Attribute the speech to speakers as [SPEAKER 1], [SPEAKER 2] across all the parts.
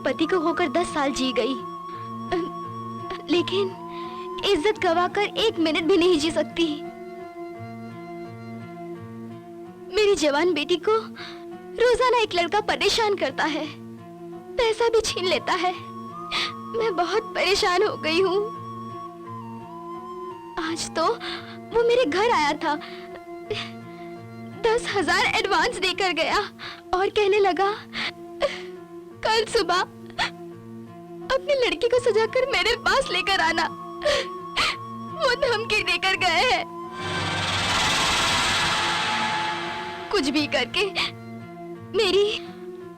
[SPEAKER 1] पति को होकर 10 साल जी गई, लेकिन इज्जत गवाकर 1 मिनट भी नहीं जी सकती। मेरी जवान बेटी को रोजाना एक लड़का परेशान करता है, पैसा भी छीन लेता है। मैं बहुत परेशान हो गई हूँ। आज तो वो मेरे घर आया था, 10,000 एडवांस देकर गया और कहने लगा कल सुबह अपनी लड़की को सजाकर मेरे पास लेकर आना। वो धमकी देकर गए हैं। कुछ भी करके मेरी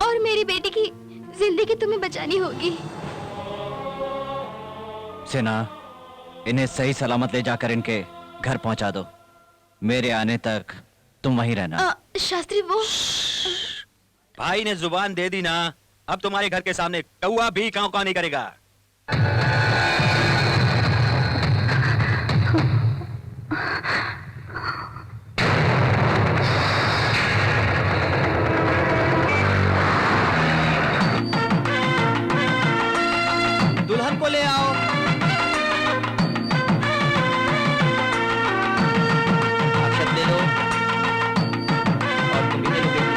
[SPEAKER 1] और मेरी बेटी की जिंदगी तुम्हें बचानी होगी।
[SPEAKER 2] सेना, इन्हें सही सलामत ले जाकर इनके घर पहुंचा दो। मेरे आने तक तुम वहीं रहना।
[SPEAKER 1] शास्त्री, वो
[SPEAKER 3] भाई ने जुबान दे दी ना, अब तुम्हारे घर के सामने कौवा भी कांव कांव नहीं करेगा।
[SPEAKER 2] दुल्हन को ले आओ। अक्षत ले लो और तुम भी ले लो बेटी।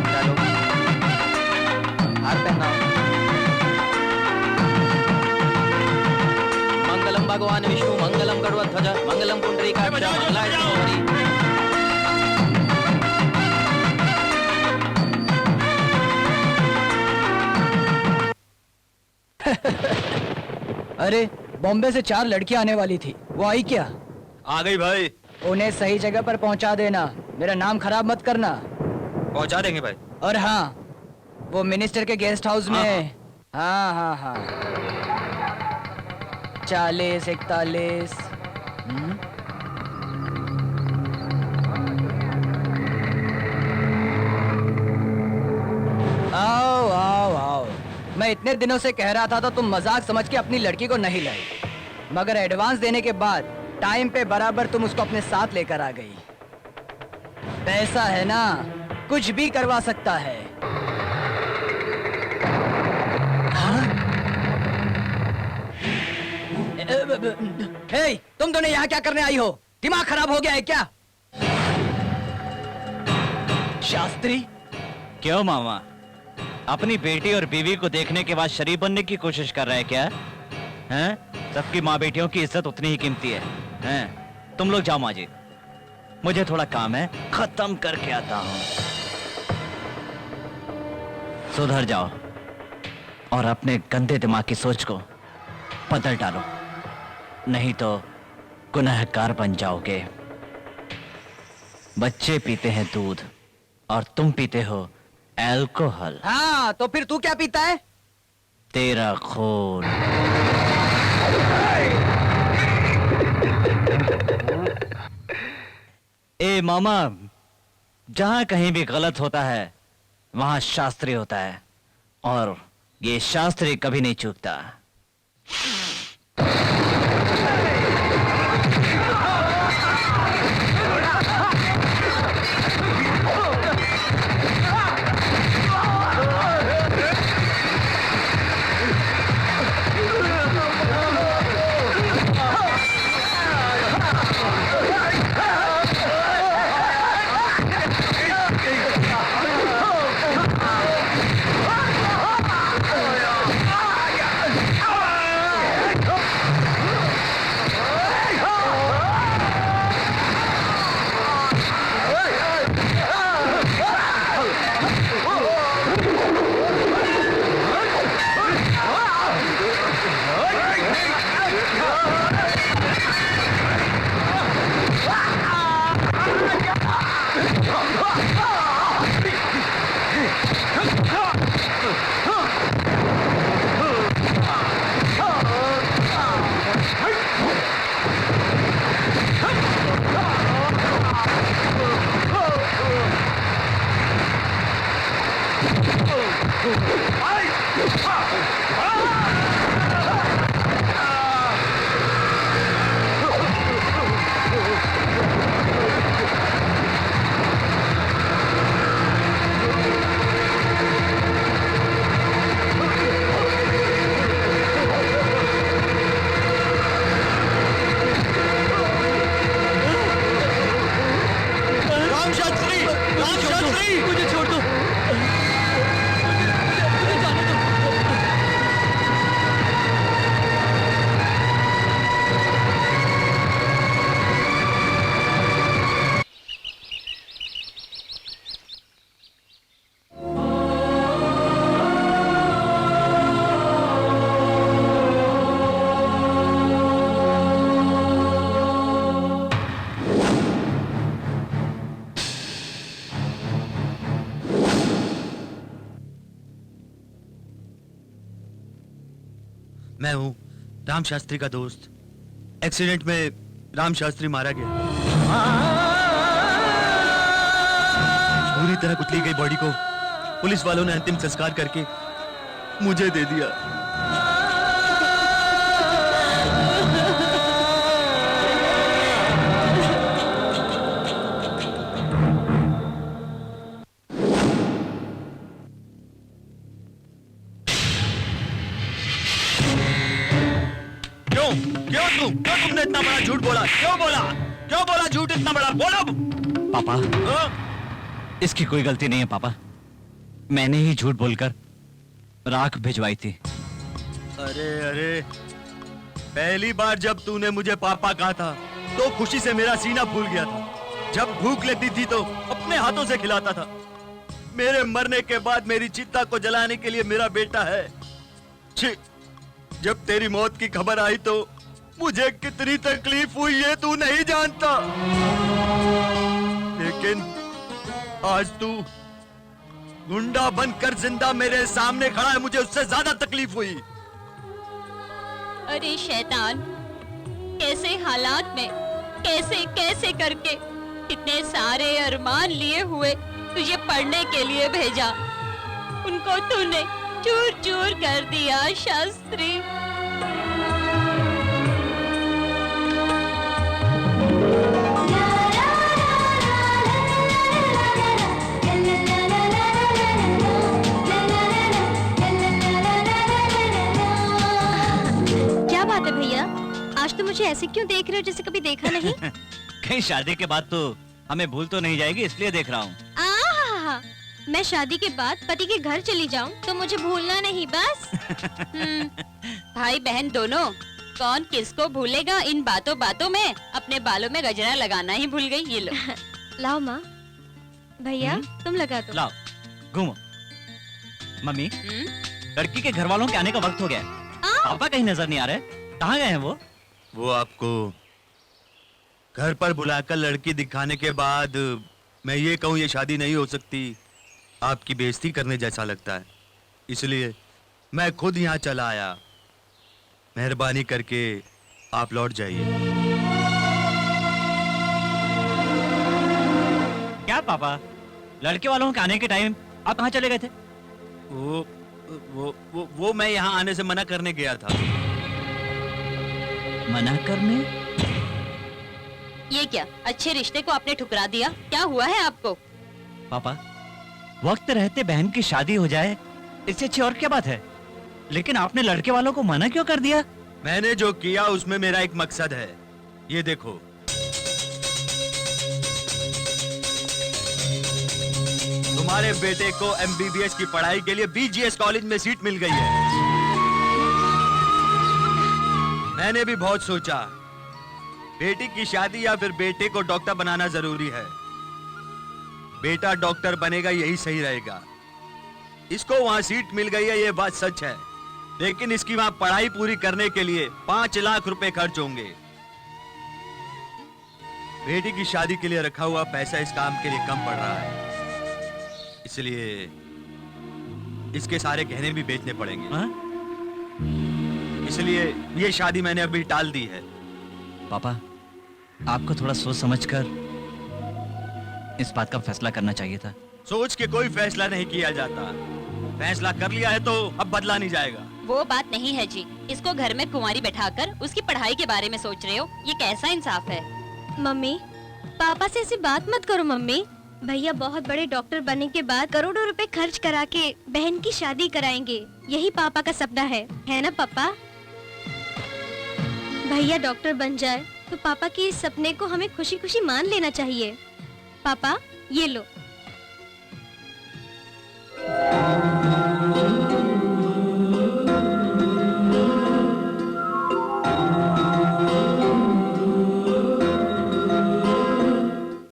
[SPEAKER 2] डालो, हार पहनाओ। मंगलम भगवान विष्णु, मंगलम गरुड़ध्वज, मंगलम पुंडरीकाक्ष, मंगलाय तनोहरि।
[SPEAKER 4] अरे, बॉम्बे से 4 लड़कियां आने वाली थी, वो आई क्या?
[SPEAKER 3] आ गई भाई।
[SPEAKER 4] उन्हें सही जगह पर पहुंचा देना, मेरा नाम खराब मत करना।
[SPEAKER 3] पहुंचा देंगे भाई।
[SPEAKER 4] और हाँ, वो मिनिस्टर के गेस्ट हाउस में। हाँ हाँ हाँ, 40, 41। आओ आओ आओ। मैं इतने दिनों से कह रहा था तो तुम मजाक समझ के अपनी लड़की को नहीं लाई, मगर एडवांस देने के बाद टाइम पे बराबर तुम उसको अपने साथ लेकर आ गई। पैसा है ना, कुछ भी करवा सकता है। हाँ? हे, तुम दोनों यहाँ क्या करने आई हो? दिमाग खराब हो गया है क्या? शास्त्री।
[SPEAKER 2] क्यों मामा, अपनी बेटी और बीवी को देखने के बाद शरीफ बनने की कोशिश कर रहे हैं क्या? हैं? सबकी माँ बेटियों की इज्जत उतनी ही कीमती है। हैं? तुम लोग जाओ माजी, मुझे थोड़ा काम है, खत्म करके आता हूँ। सुधर जाओ और अपने गंदे दिमाग की सोच को बदल डालो, नहीं तो गुनहगार बन जाओगे। बच्चे पीते हैं दूध और तुम पीते हो अल्कोहल।
[SPEAKER 4] हाँ, तो फिर तू क्या पीता है?
[SPEAKER 2] तेरा खून। ए मामा, जहां कहीं भी गलत होता है वहां शास्त्री होता है, और ये शास्त्री कभी नहीं चूकता।
[SPEAKER 3] मैं हूँ राम शास्त्री का दोस्त। एक्सीडेंट में राम शास्त्री मारा गया। पूरी तरह कुचली गई बॉडी को पुलिस वालों ने अंतिम संस्कार करके मुझे दे दिया। क्यों तुमने इतना बड़ा झूठ बोला? क्यों बोला झूठ इतना बड़ा? बोलो
[SPEAKER 2] पापा, इसकी कोई गलती नहीं है पापा। मैंने ही झूठ बोलकर राख भिजवाई थी।
[SPEAKER 3] अरे पहली बार जब तूने मुझे पापा कहा था तो खुशी से मेरा सीना फूल गया था। जब भूख लगती थी तो अपने हाथों से खिलाता था। मेरे मरने के बाद मेरी चिता को जलाने के लिए मेरा बेटा है। छी, जब तेरी मौत की खबर आई तो मुझे कितनी तकलीफ हुई ये तू नहीं जानता। लेकिन आज तू गुंडा बनकर जिंदा मेरे सामने खड़ा है, मुझे उससे ज्यादा तकलीफ हुई।
[SPEAKER 1] अरे शैतान, कैसे हालात में कैसे कैसे करके इतने सारे अरमान लिए हुए तुझे पढ़ने के लिए भेजा, उनको तूने चूर चूर कर दिया शास्त्री। क्या बात है भैया, आज तो मुझे ऐसे क्यों देख रहे हो जैसे कभी देखा नहीं?
[SPEAKER 2] कहीं शादी के बाद तो हमें भूल तो नहीं जाएगी, इसलिए देख रहा हूँ।
[SPEAKER 1] मैं शादी के बाद पति के घर चली जाऊं तो मुझे भूलना नहीं बस। भाई बहन दोनों, कौन किसको भूलेगा इन बातों बातों में। अपने बालों में गजरा लगाना ही भूल गई। ये लो। लाओ माँ। भैया तुम लगा दो।
[SPEAKER 2] लाओ, घूमो। मम्मी, लड़की के घर वालों के आने का वक्त हो गया है। पापा कहीं नजर नहीं आ रहे, कहाँ गए हैं वो?
[SPEAKER 3] वो आपको घर पर बुलाकर लड़की दिखाने के बाद मैं ये कहूँ ये शादी नहीं हो सकती, आपकी बेइज्जती करने जैसा लगता है, इसलिए मैं खुद यहाँ चला आया। मेहरबानी करके आप लौट जाइए।
[SPEAKER 2] क्या पापा, लड़के वालों के आने के टाइम आप कहाँ चले गए थे?
[SPEAKER 3] वो मैं यहाँ आने से मना करने गया था।
[SPEAKER 2] मना करने?
[SPEAKER 1] ये क्या, अच्छे रिश्ते को आपने ठुकरा दिया? क्या हुआ है आपको?
[SPEAKER 2] पापा, वक्त रहते बहन की शादी हो जाए इससे अच्छी और क्या बात है, लेकिन आपने लड़के वालों को मना क्यों कर दिया?
[SPEAKER 3] मैंने जो किया उसमें मेरा एक मकसद है, ये देखो। तुम्हारे बेटे को MBBS की पढ़ाई के लिए BGS कॉलेज में सीट मिल गई है। मैंने भी बहुत सोचा, बेटी की शादी या फिर बेटे को डॉक्टर बनाना जरूरी है। बेटा डॉक्टर बनेगा यही सही रहेगा। इसको वहां सीट मिल गई है, ये बात सच है, लेकिन इसकी वहां पढ़ाई पूरी करने के लिए 5 लाख रुपए खर्च होंगे। बेटी की शादी के लिए रखा हुआ पैसा इस काम के लिए कम पड़ रहा है, इसलिए इसके सारे गहने भी बेचने पड़ेंगे। इसलिए ये शादी मैंने अभी टाल दी है।
[SPEAKER 2] पापा, आपको थोड़ा सोच समझकर इस बात का फैसला करना चाहिए था।
[SPEAKER 3] सोच के कोई फैसला नहीं किया जाता, फैसला कर लिया है तो अब बदला नहीं जाएगा।
[SPEAKER 1] वो बात नहीं है जी, इसको घर में कुंवारी बैठाकर उसकी पढ़ाई के बारे में सोच रहे हो, ये कैसा इंसाफ है? मम्मी, पापा से ऐसी बात मत करो मम्मी। भैया बहुत बड़े डॉक्टर बनने के बाद करोड़ों रुपए खर्च करा के बहन की शादी कराएंगे, यही पापा का सपना है ना पापा? भैया डॉक्टर बन जाए तो पापा के इस सपने को हमें खुशी खुशी मान लेना चाहिए। पापा ये लो,